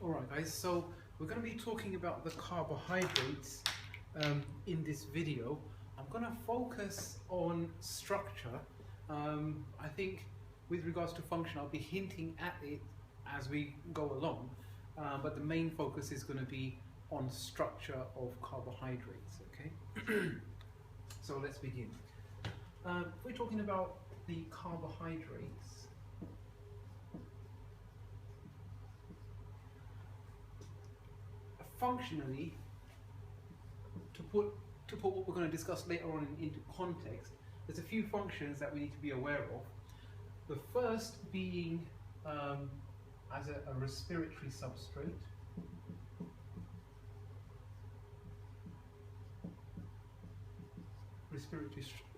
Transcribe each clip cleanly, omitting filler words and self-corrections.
Alright guys, so we're going to be talking about the carbohydrates in this video. I'm going to focus on structure. I think with regards to function I'll be hinting at it as we go along, but the main focus is going to be on structure of carbohydrates. Okay, so let's begin. We're talking about the carbohydrates. Functionally, to put what we're going to discuss later on into context, there's a few functions that we need to be aware of. The first being as a respiratory substrate.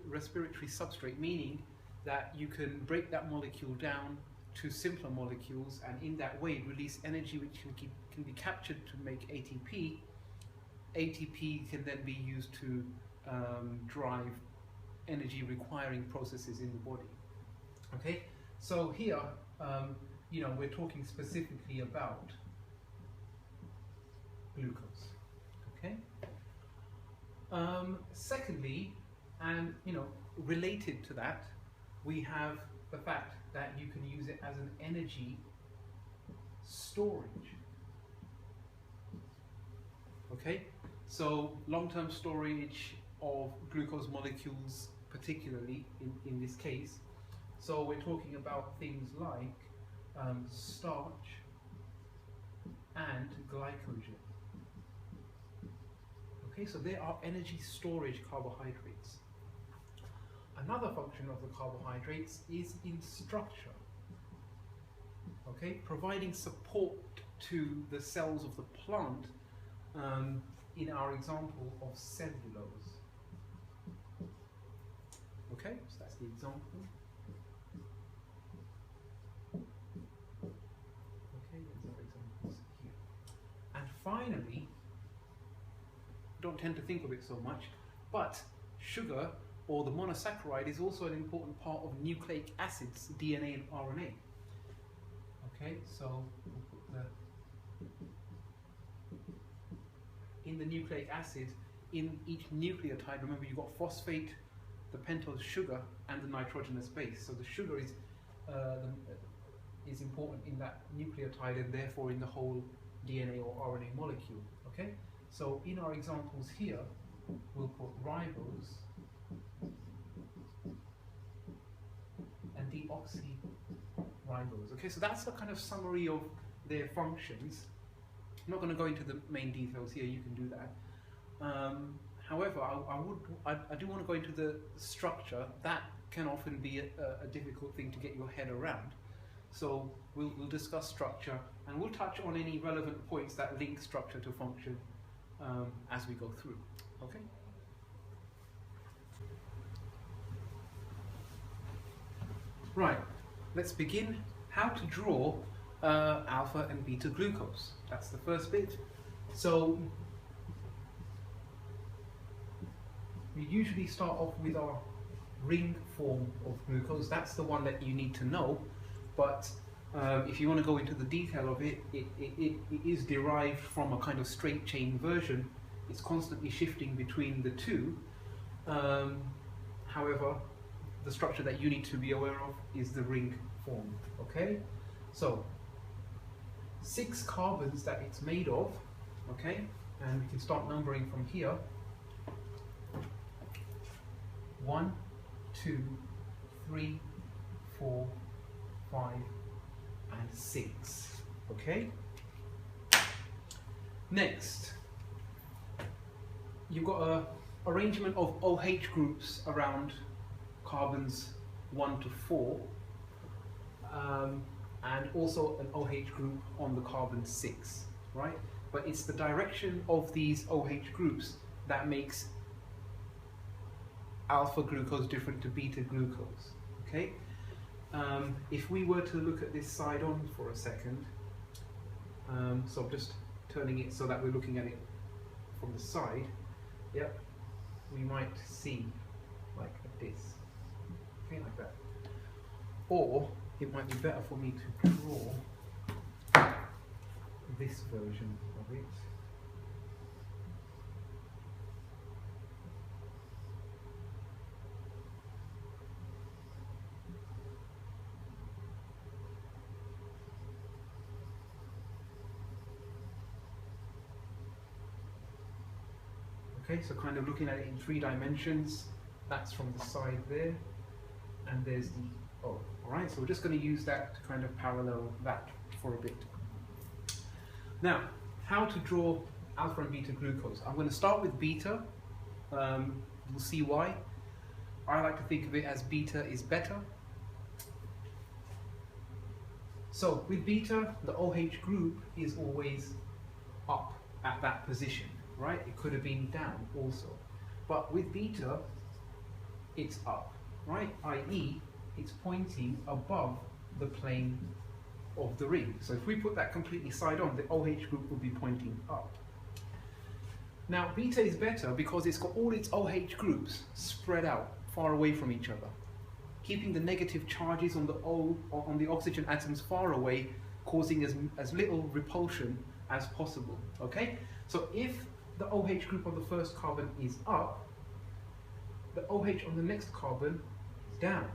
Respiratory substrate, meaning that you can break that molecule down to simpler molecules, and in that way release energy which can be captured to make ATP. ATP can then be used to drive energy requiring processes in the body. Okay, so here we're talking specifically about glucose. Okay. Secondly, and related to that, we have the fact that you can use it as an energy storage. Okay, so long-term storage of glucose molecules, particularly in this case. So we're talking about things like starch and glycogen. Okay, so they are energy storage carbohydrates. Another function of the carbohydrates is in structure. Okay, providing support to the cells of the plant, in our example of cellulose. Okay, so that's the example. Okay, there's our examples here. And finally, don't tend to think of it so much, but sugar, or the monosaccharide, is also an important part of nucleic acids, DNA and RNA. Okay, so we'll put in the nucleic acid, in each nucleotide, remember you've got phosphate, the pentose sugar, and the nitrogenous base. So the sugar is important in that nucleotide and therefore in the whole DNA or RNA molecule. Okay, so in our examples here, we'll put ribose and deoxyribose. Okay, so that's a kind of summary of their functions. I'm not going to go into the main details here, you can do that. However, I do want to go into the structure. That can often be a difficult thing to get your head around. So we'll discuss structure, and we'll touch on any relevant points that link structure to function as we go through. Okay? Right, let's begin. How to draw alpha and beta glucose. That's the first bit. So we usually start off with our ring form of glucose. That's the one that you need to know, but if you want to go into the detail of it, it is derived from a kind of straight chain version. It's constantly shifting between the two. However, the structure that you need to be aware of is the ring form. Okay, so 6 carbons that it's made of. Okay, and we can start numbering from here. 1, 2, 3, 4, 5, and 6. Okay. Next, you've got a arrangement of OH groups around carbons 1 to 4, and also an OH group on the carbon 6, right? But it's the direction of these OH groups that makes alpha glucose different to beta glucose. Okay. If we were to look at this side on for a second, so I'm just turning it so that we're looking at it from the side. Yep, we might see like this. okay, like that. Or it might be better for me to draw this version of it. Okay, so kind of looking at it in 3 dimensions. That's from the side there, and there's the O. Alright, so we're just going to use that to kind of parallel that for a bit. Now, how to draw alpha and beta glucose. I'm going to start with beta. We'll see why. I like to think of it as beta is better. So with beta, the OH group is always up at that position, right? It could have been down also. But with beta, it's up, right? i.e., it's pointing above the plane of the ring. So if we put that completely side on, the OH group will be pointing up. Now, beta is better because it's got all its OH groups spread out far away from each other, keeping the negative charges on the on the oxygen atoms far away, causing as little repulsion as possible. Okay? So if the OH group on the first carbon is up, the OH on the next carbon is down,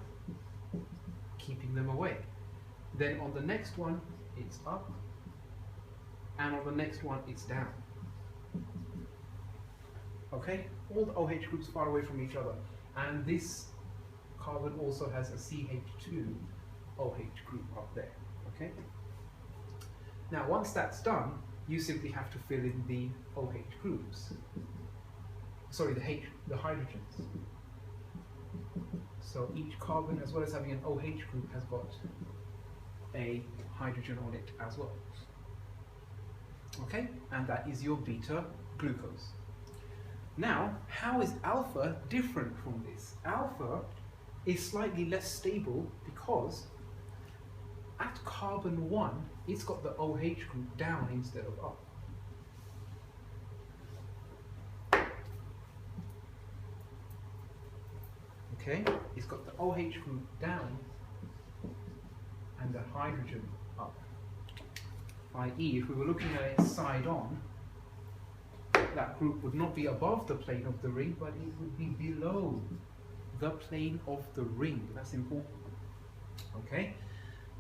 keeping them away. Then on the next one, it's up, and on the next one, it's down. Okay? All the OH groups far away from each other. And this carbon also has a CH2 OH group up there. Okay? Now, once that's done, you simply have to fill in the OH groups. Sorry, the hydrogens. So each carbon, as well as having an OH group, has got a hydrogen on it as well. Okay? And that is your beta glucose. Now, how is alpha different from this? Alpha is slightly less stable because at carbon 1, it's got the OH group down instead of up. Okay, it's got the OH group down and the hydrogen up. I.e., if we were looking at it side on, that group would not be above the plane of the ring, but it would be below the plane of the ring. That's important. Okay.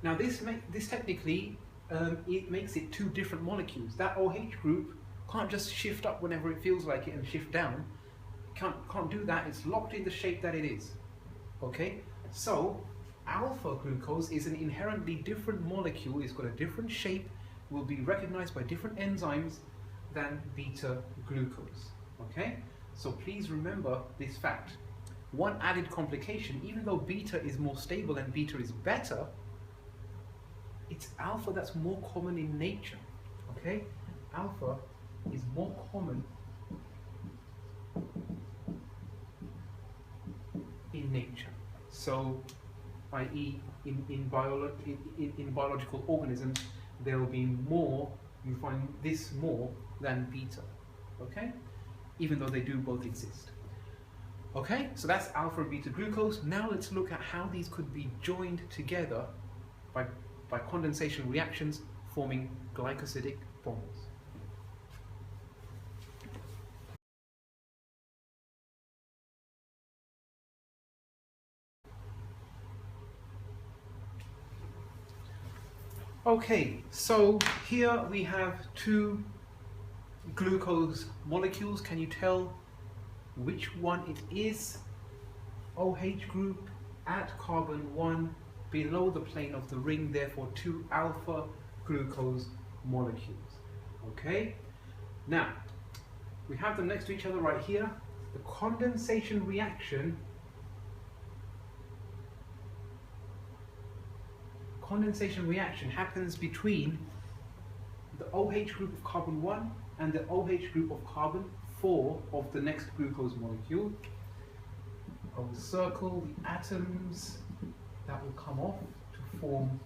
Now this technically it makes it 2 different molecules. That OH group can't just shift up whenever it feels like it and shift down. Can't do that. It's locked in the shape that it is. Okay. So alpha glucose is an inherently different molecule. It's got a different shape. Will be recognized by different enzymes than beta glucose. Okay. So please remember this fact. One added complication, even though beta is more stable and beta is better, it's alpha that's more common in nature. Okay? Alpha is more common in nature. So, i.e., in biological organisms, there will be more, you find this more than beta. Okay? Even though they do both exist. Okay, so that's alpha and beta glucose. Now let's look at how these could be joined together by condensation reactions forming glycosidic bonds. Okay, so here we have 2 glucose molecules. Can you tell which one it is? OH group at carbon 1 below the plane of the ring, therefore 2 alpha glucose molecules. Okay? Now, we have them next to each other right here. The condensation reaction happens between the OH group of carbon 1 and the OH group of carbon 4 of the next glucose molecule. I will circle the atoms that will come off to form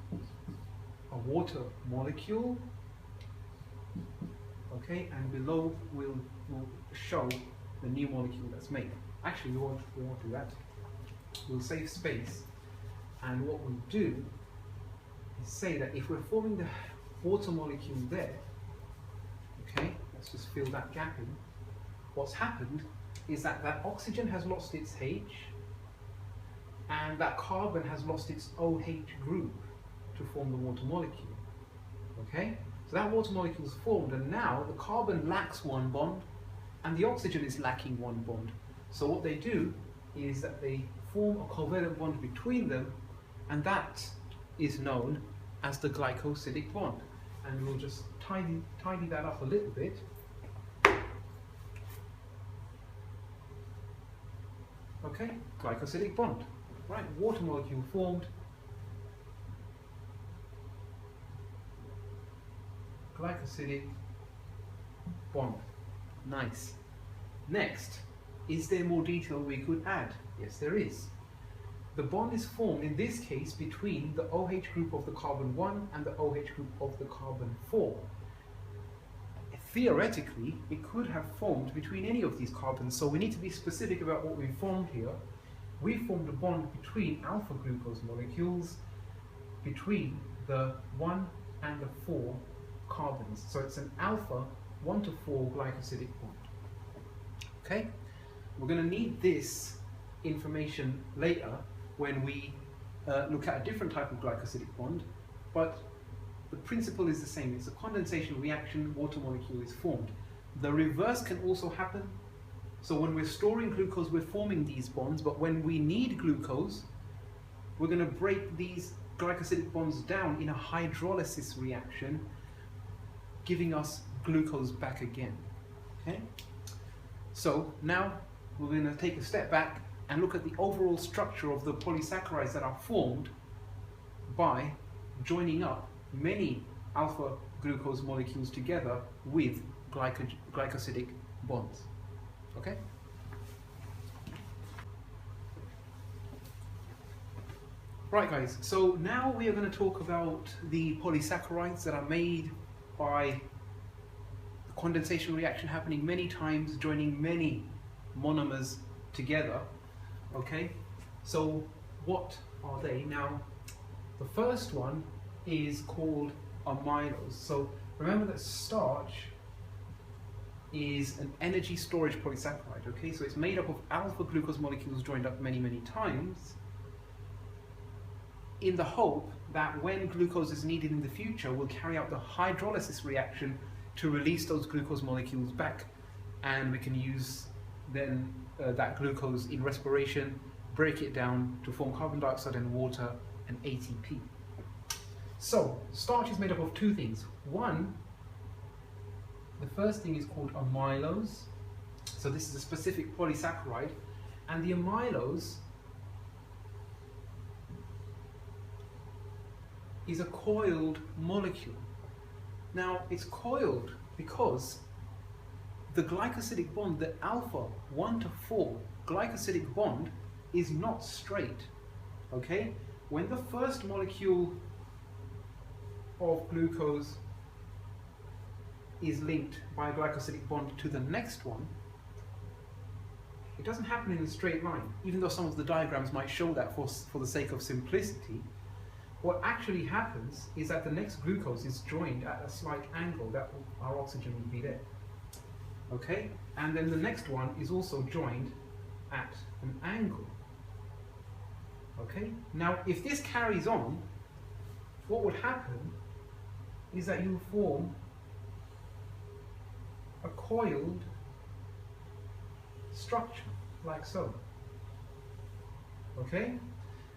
a water molecule. Okay, and below we'll show the new molecule that's made. Actually, we won't do that. we'll save space, and what we'll do is say that if we're forming the water molecule there, okay, let's just fill that gap in. What's happened is that that oxygen has lost its H, and that carbon has lost its OH group to form the water molecule. Okay? So that water molecule is formed, and now the carbon lacks one bond, and the oxygen is lacking one bond. So what they do is that they form a covalent bond between them, and that is known as the glycosidic bond. And we'll just tidy that up a little bit. Okay, glycosidic bond. Right, water molecule formed. Glycosidic bond. Nice. Next, is there more detail we could add? Yes, there is. The bond is formed, in this case, between the OH group of the carbon 1 and the OH group of the carbon 4. Theoretically, it could have formed between any of these carbons, so we need to be specific about what we formed here. We formed a bond between alpha glucose molecules between the 1 and the 4 carbons. So it's an alpha 1 to 4 glycosidic bond. Okay? We're going to need this information later when we look at a different type of glycosidic bond, but the principle is the same. It's a condensation reaction, water molecule is formed. The reverse can also happen. So when we're storing glucose, we're forming these bonds, but when we need glucose, we're going to break these glycosidic bonds down in a hydrolysis reaction, giving us glucose back again. Okay? So now we're going to take a step back and look at the overall structure of the polysaccharides that are formed by joining up many alpha glucose molecules together with glycosidic bonds. Okay? Right guys, so now we are going to talk about the polysaccharides that are made by the condensation reaction happening many times, joining many monomers together. Okay, so what are they? Now, the first one is called amylose. So remember that starch is an energy storage polysaccharide. Okay, so it's made up of alpha glucose molecules joined up many, many times in the hope that when glucose is needed in the future, we'll carry out the hydrolysis reaction to release those glucose molecules back, and we can use then that glucose in respiration, break it down to form carbon dioxide and water and ATP. So starch is made up of two things. One, the first thing is called amylose. So this is a specific polysaccharide, and the amylose is a coiled molecule. Now it's coiled because the glycosidic bond, the alpha 1 to 4 glycosidic bond, is not straight. Okay? When the first molecule of glucose is linked by a glycosidic bond to the next one, it doesn't happen in a straight line, even though some of the diagrams might show that for the sake of simplicity. What actually happens is that the next glucose is joined at a slight angle, that our oxygen would be there. Okay, and then the next one is also joined at an angle. Okay, now if this carries on, what would happen is that you form a coiled structure, like so. Okay,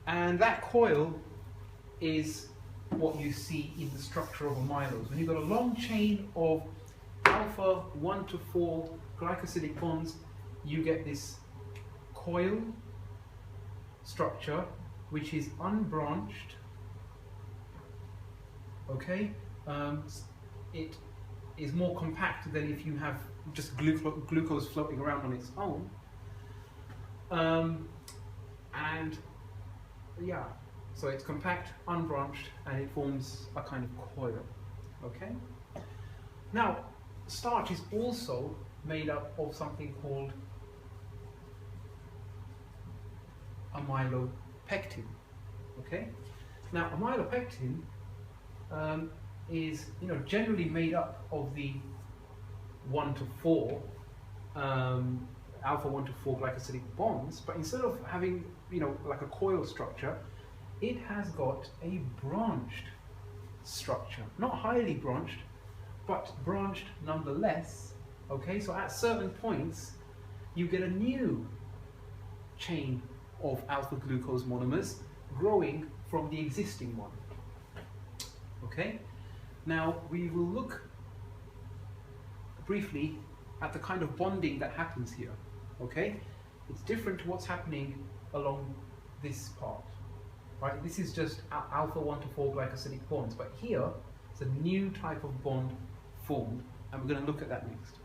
and that coil is what you see in the structure of amylose. When you've got a long chain of alpha 1 to 4 glycosidic bonds, you get this coil structure which is unbranched. Okay, it is more compact than if you have just glucose floating around on its own. And yeah, so it's compact, unbranched, and it forms a kind of coil. Okay. Now, starch is also made up of something called amylopectin. Okay, now amylopectin is generally made up of the 1 to 4 alpha 1 to 4 glycosidic bonds, but instead of having like a coil structure, it has got a branched structure, not highly branched, but branched nonetheless. Okay, so at certain points you get a new chain of alpha glucose monomers growing from the existing one. Okay, now we will look briefly at the kind of bonding that happens here. Okay, it's different to what's happening along this part. Right, this is just alpha 1 to 4 glycosidic bonds, but here it's a new type of bond formed, and we're going to look at that next.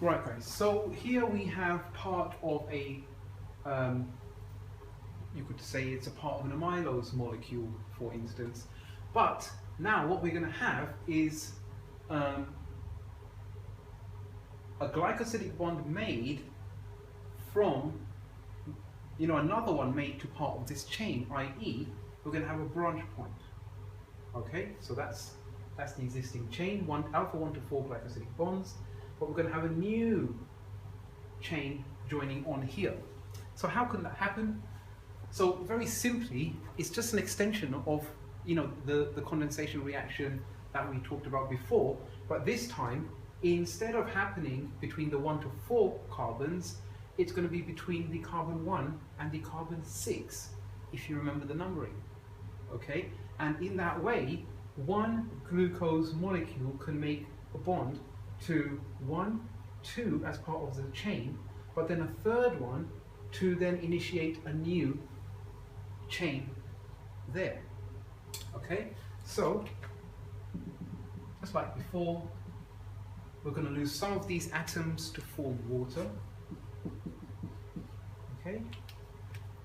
Right guys, so here we have part of a, you could say it's a part of an amylose molecule, for instance, but now what we're going to have is a glycosidic bond made from, another one made to part of this chain, i.e. we're going to have a branch point. Okay, so that's the existing chain, alpha 1 to 4 glycosidic bonds. But we're going to have a new chain joining on here. So how can that happen? So very simply, it's just an extension of the condensation reaction that we talked about before, but this time, instead of happening between the 1 to 4 carbons, it's going to be between the carbon 1 and the carbon 6, if you remember the numbering. Okay, and in that way, one glucose molecule can make a bond to 1, 2 as part of the chain, but then a third one to then initiate a new chain there. Okay, so just like before, we're going to lose some of these atoms to form water. Okay,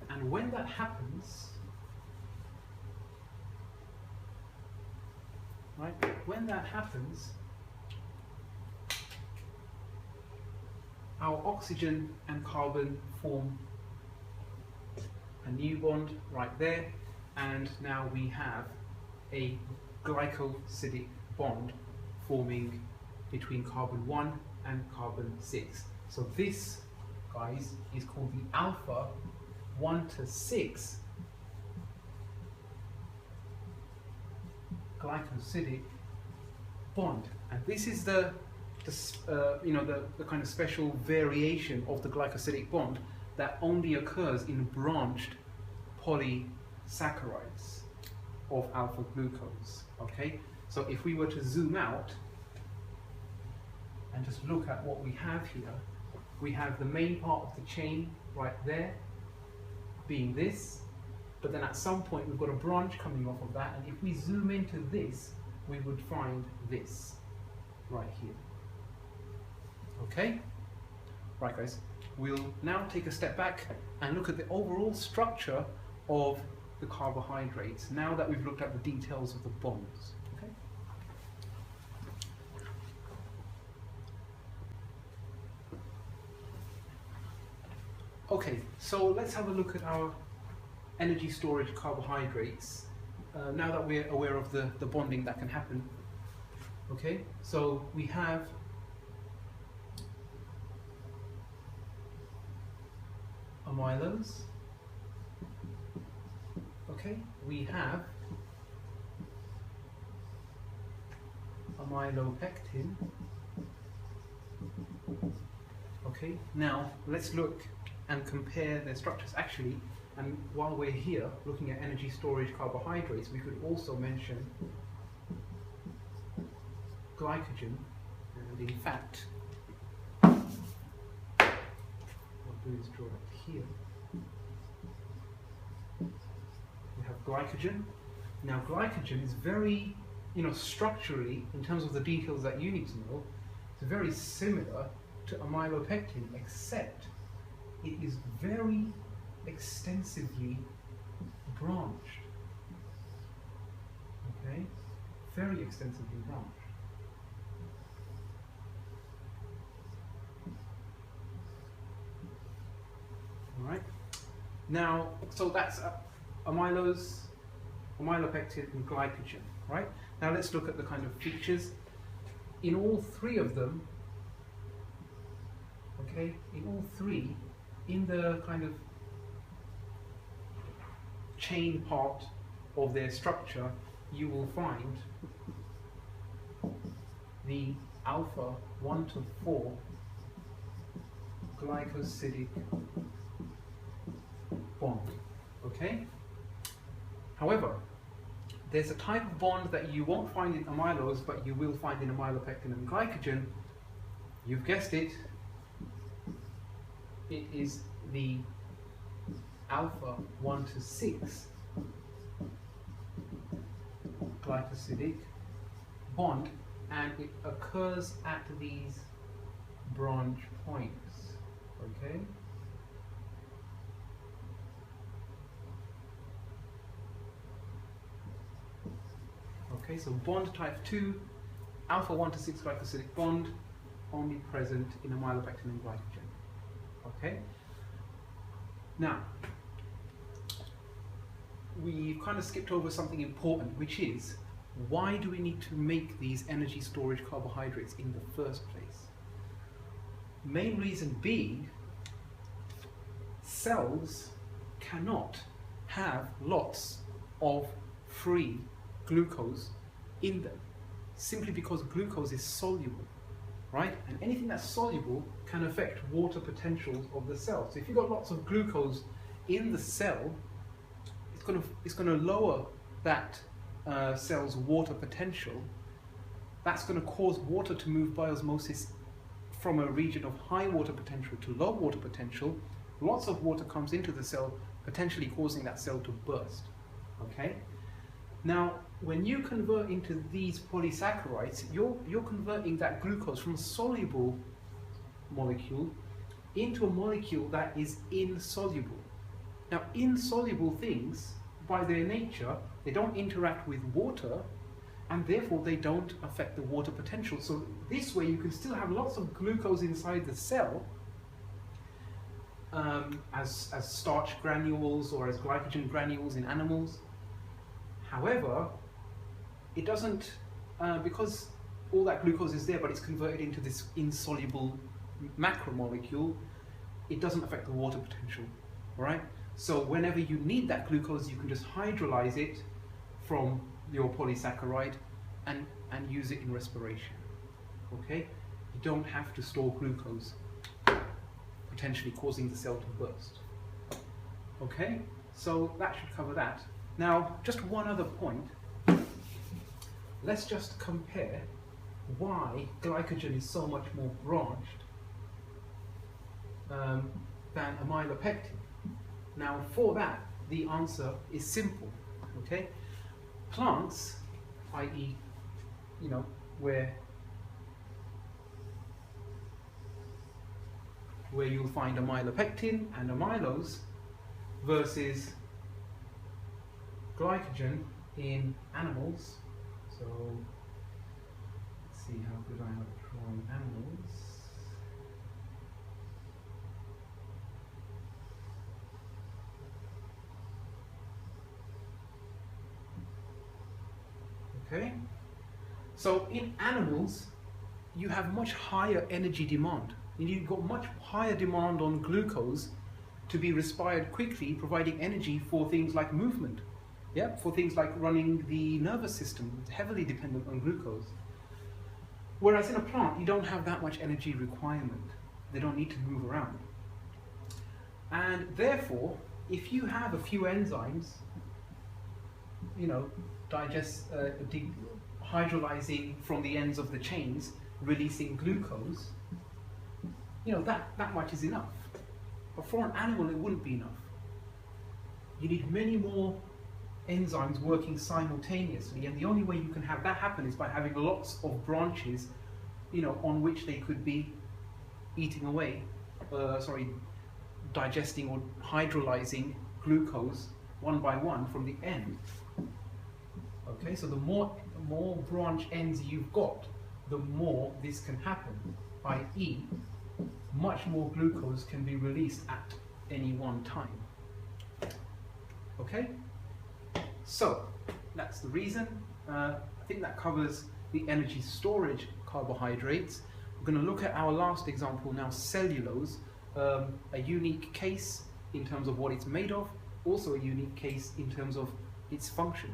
and when that happens, our oxygen and carbon form a new bond right there, and now we have a glycosidic bond forming between carbon 1 and carbon 6. So this, guys, is called the alpha 1 to 6 glycosidic bond, and this is the kind of special variation of the glycosidic bond that only occurs in branched polysaccharides of alpha glucose. Okay, so if we were to zoom out and just look at what we have here, we have the main part of the chain right there being this, but then at some point we've got a branch coming off of that, and if we zoom into this, we would find this right here. Okay? Right guys, we'll now take a step back and look at the overall structure of the carbohydrates now that we've looked at the details of the bonds. Okay? Okay, so let's have a look at our energy storage carbohydrates now that we're aware of the bonding that can happen. Okay, so we have amylose. Okay, we have amylopectin. Okay, now let's look and compare their structures. Actually, and while we're here looking at energy storage carbohydrates, we could also mention glycogen, and in fact, what I'll do is draw it here. We have glycogen. Now glycogen is very, structurally, in terms of the details that you need to know, it's very similar to amylopectin, except it is very extensively branched. Okay? Very extensively branched. All right? Now, so that's amylose, amylopectin, and glycogen, right? Now let's look at the kind of features. In all three of them, okay, in all three, in the kind of chain part of their structure, you will find the alpha 1 to 4 glycosidic bond, okay? However, there's a type of bond that you won't find in amylose, but you will find in amylopectin and glycogen. You've guessed it. It is the alpha 1 to 6 glycosidic bond, and it occurs at these branch points, okay? Okay, so bond type 2, alpha 1 to 6 glycosidic bond, only present in amylopectin and glycogen. Okay? Now, we've kind of skipped over something important, which is, why do we need to make these energy storage carbohydrates in the first place? Main reason being, cells cannot have lots of free glucose in them, simply because glucose is soluble, right? And anything that's soluble can affect water potentials of the cell. So if you've got lots of glucose in the cell, it's going to lower that cell's water potential. That's going to cause water to move by osmosis from a region of high water potential to low water potential. Lots of water comes into the cell, potentially causing that cell to burst. Okay? Now, when you convert into these polysaccharides, you're converting that glucose from a soluble molecule into a molecule that is insoluble. Now, insoluble things, by their nature, they don't interact with water, and therefore they don't affect the water potential. So this way you can still have lots of glucose inside the cell as starch granules or as glycogen granules in animals. However, it doesn't, because all that glucose is there, but it's converted into this insoluble macromolecule, it doesn't affect the water potential, all right? So whenever you need that glucose, you can just hydrolyze it from your polysaccharide and use it in respiration, okay? You don't have to store glucose, potentially causing the cell to burst, okay? So that should cover that. Now, just one other point. Let's just compare why glycogen is so much more branched than amylopectin. Now, for that, the answer is simple. Okay, plants, i.e., you know, where you'll find amylopectin and amylose, versus glycogen in animals. So let's see how good I am at drawing animals. Okay, so in animals you have much higher energy demand. You've got much higher demand on glucose to be respired quickly, providing energy for things like movement. Yeah, for things like running the nervous system, it's heavily dependent on glucose. Whereas in a plant, you don't have that much energy requirement. They don't need to move around. And therefore, if you have a few enzymes, you know, hydrolyzing from the ends of the chains, releasing glucose, you know, that much is enough. But for an animal, it wouldn't be enough. You need many more enzymes working simultaneously, and the only way you can have that happen is by having lots of branches, you know, on which they could be eating away, digesting or hydrolyzing glucose one by one from the end. Okay, so the more branch ends you've got, the more this can happen, i.e. much more glucose can be released at any one time. Okay, so that's the reason. I think that covers the energy storage carbohydrates. We're going to look at our last example now, cellulose, a unique case in terms of what it's made of, also a unique case in terms of its function.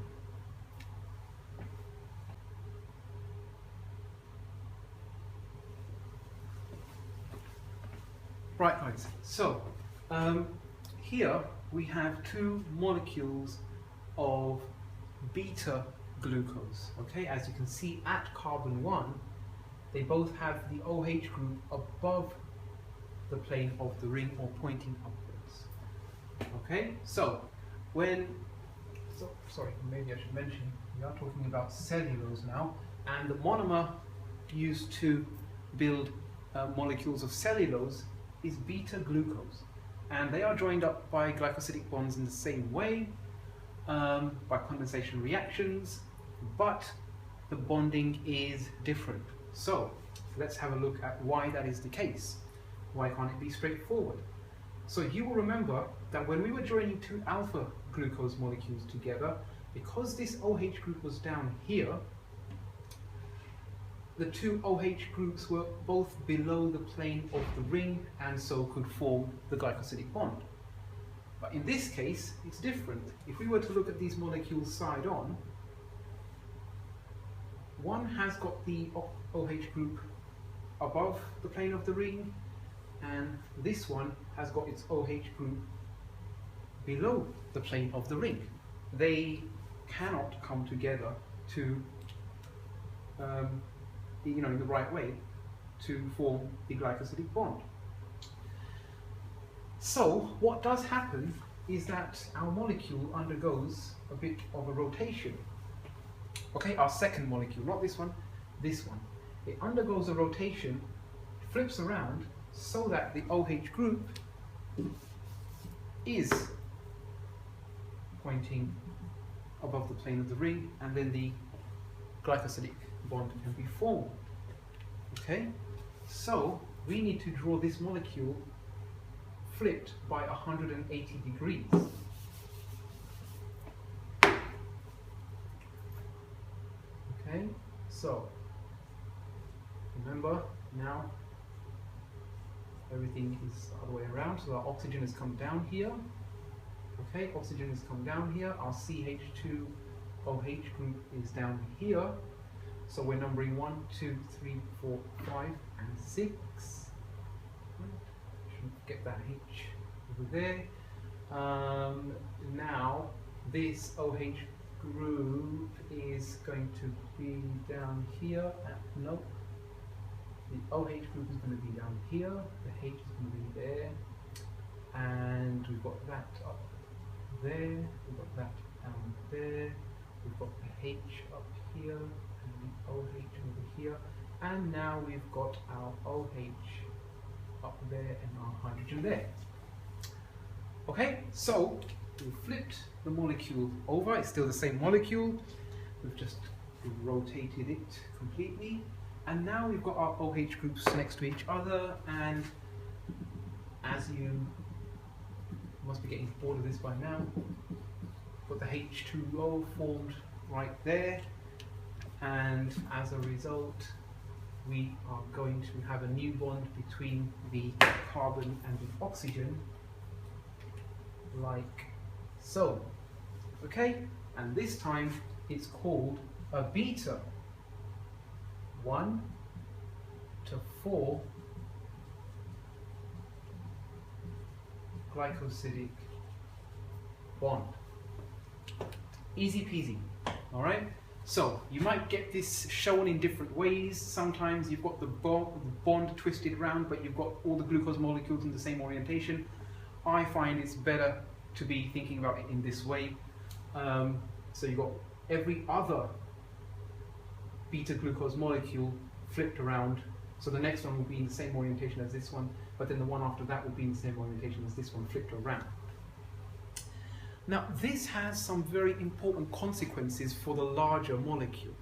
Right guys, so here we have two molecules of beta glucose. Okay, as you can see at carbon 1, they both have the OH group above the plane of the ring or pointing upwards. Okay, so sorry, maybe I should mention, we are talking about cellulose now, and the monomer used to build molecules of cellulose is beta glucose, and they are joined up by glycosidic bonds in the same way, by condensation reactions, but the bonding is different. So let's have a look at why that is the case. Why can't it be straightforward? So you will remember that when we were joining two alpha glucose molecules together, because this OH group was down here, the two OH groups were both below the plane of the ring and so could form the glycosidic bond. But in this case, it's different. If we were to look at these molecules side on, one has got the OH group above the plane of the ring, and this one has got its OH group below the plane of the ring. They cannot come together to in the right way to form the glycosidic bond. So what does happen is that our molecule undergoes a bit of a rotation. Okay, our second molecule, not this one, this one. It undergoes a rotation, flips around so that the OH group is pointing above the plane of the ring, and then the glycosidic bond can be formed. Okay, so we need to draw this molecule flipped by 180 degrees. Okay, so remember now everything is the other way around, so our oxygen has come down here. Okay, oxygen has come down here, our CH2OH group is down here. So we're numbering 1, 2, 3, 4, 5, and 6. Shouldn't get that H over there. Now this OH group is going to be down here. Nope. The OH group is going to be down here. The H is going to be there. And we've got that up there. We've got that down there. We've got the H up here. OH over here, and now we've got our OH up there and our hydrogen there. Okay, so we've flipped the molecule over. It's still the same molecule, we've just rotated it completely, and now we've got our OH groups next to each other, and as you must be getting bored of this by now, got the H2O formed right there. And as a result, we are going to have a new bond between the carbon and the oxygen, like so. Okay, and this time it's called a beta 1 to 4 glycosidic bond. Easy peasy, all right? So you might get this shown in different ways. Sometimes you've got the bond twisted around, but you've got all the glucose molecules in the same orientation. I find it's better to be thinking about it in this way. So you've got every other beta glucose molecule flipped around So the next one will be in the same orientation as this one, but then the one after that will be in the same orientation as this one, flipped around. Now, this has some very important consequences for the larger molecule.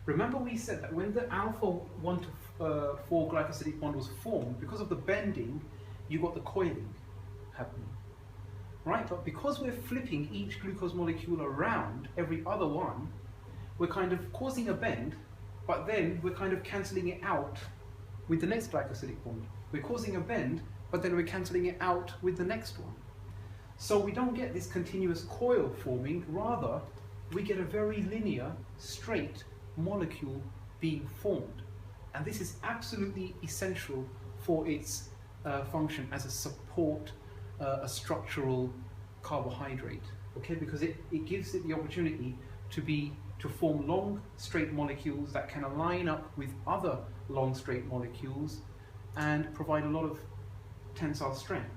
Remember we said that when the alpha 1 to 4 glycosidic bond was formed, because of the bending, you got the coiling happening. Right? But because we're flipping each glucose molecule around every other one, we're kind of causing a bend, but then we're kind of cancelling it out with the next glycosidic bond. We're causing a bend, but then we're cancelling it out with the next one. So we don't get this continuous coil forming, rather we get a very linear, straight molecule being formed. And this is absolutely essential for its function as a support, a structural carbohydrate, okay? Because it gives it the opportunity to form long, straight molecules that can align up with other long, straight molecules and provide a lot of tensile strength,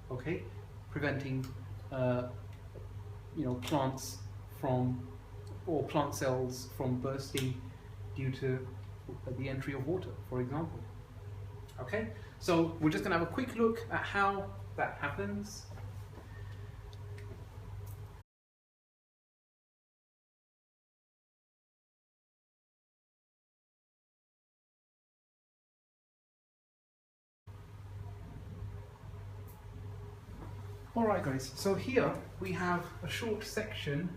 okay? Preventing, plants or plant cells from bursting due to the entry of water, for example. Okay, so we're just going to have a quick look at how that happens. Alright guys, so here we have a short section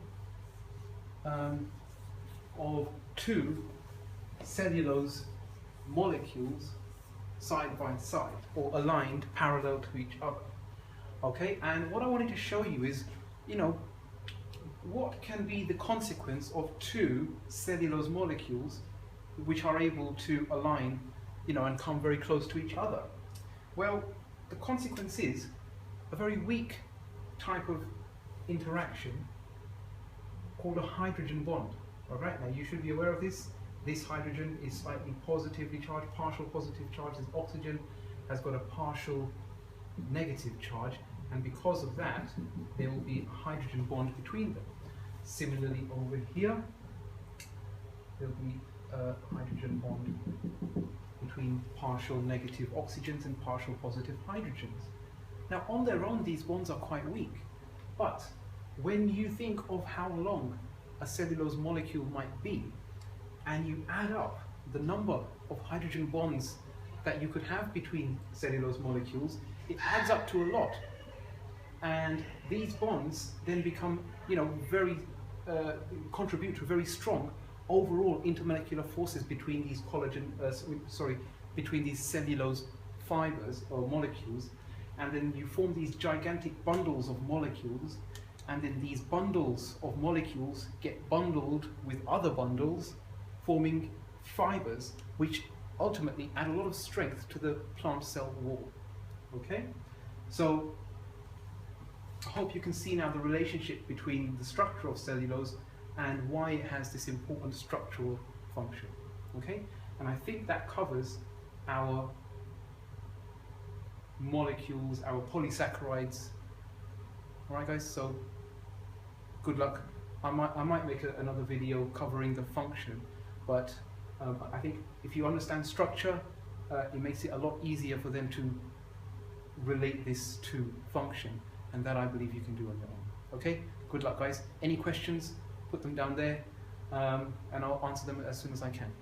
of two cellulose molecules side by side, or aligned parallel to each other. Okay, and what I wanted to show you is, what can be the consequence of two cellulose molecules which are able to align, and come very close to each other. Well, the consequence is a very weak type of interaction called a hydrogen bond. Alright, now you should be aware of this. This hydrogen is slightly positively charged, partial positive charge. This oxygen has got a partial negative charge, and because of that, there will be a hydrogen bond between them. Similarly, over here, there will be a hydrogen bond between partial negative oxygens and partial positive hydrogens. Now, on their own, these bonds are quite weak, but when you think of how long a cellulose molecule might be, and you add up the number of hydrogen bonds that you could have between cellulose molecules, it adds up to a lot. And these bonds then become, contribute to very strong overall intermolecular forces between these between these cellulose fibers or molecules, and then you form these gigantic bundles of molecules, and then these bundles of molecules get bundled with other bundles, forming fibers, which ultimately add a lot of strength to the plant cell wall. Okay? So, I hope you can see now the relationship between the structure of cellulose and why it has this important structural function. Okay? And I think that covers our molecules, our polysaccharides. Alright guys, so good luck. I might make another video covering the function, but I think if you understand structure, it makes it a lot easier for them to relate this to function, and that I believe you can do on your own. Okay, good luck guys. Any questions, put them down there, and I'll answer them as soon as I can.